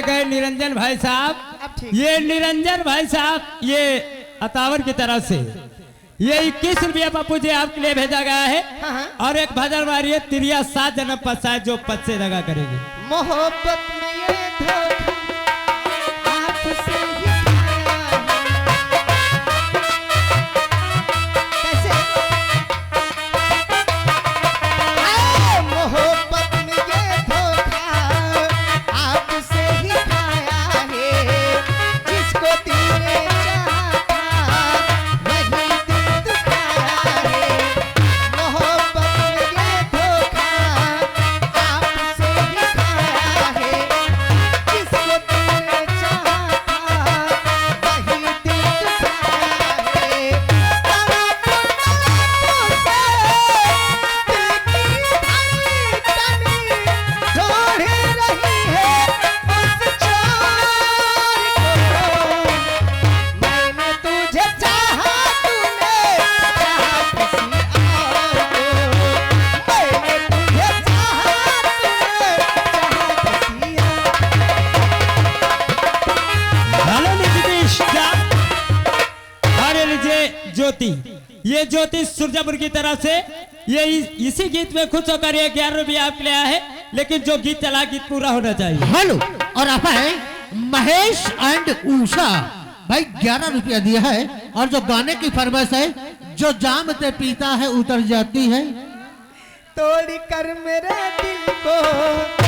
गए निरंजन भाई साहब। ये निरंजन भाई साहब ये अतावर की तरफ से ये 21 रुपया बापू जी आपके लिए भेजा गया है। और एक भजन मारिए तिरिया 7 जन्म पश्चात जो पद से लगा करेंगे। मोहब्बत में ये आपसे ज्योति, ये ज्योति सुरजापुर की तरफ से ये इसी गीत में खुश होकर ये 11 रुपया आप ले आया है, लेकिन जो गीत चला गीत पूरा होना चाहिए। हेलो, और आप है महेश एंड उषा भाई 11 रुपया दिया है। और जो गाने की फरमाइश है, जो जामते पीता है उतर जाती है, तोड़ कर मेरे दिल को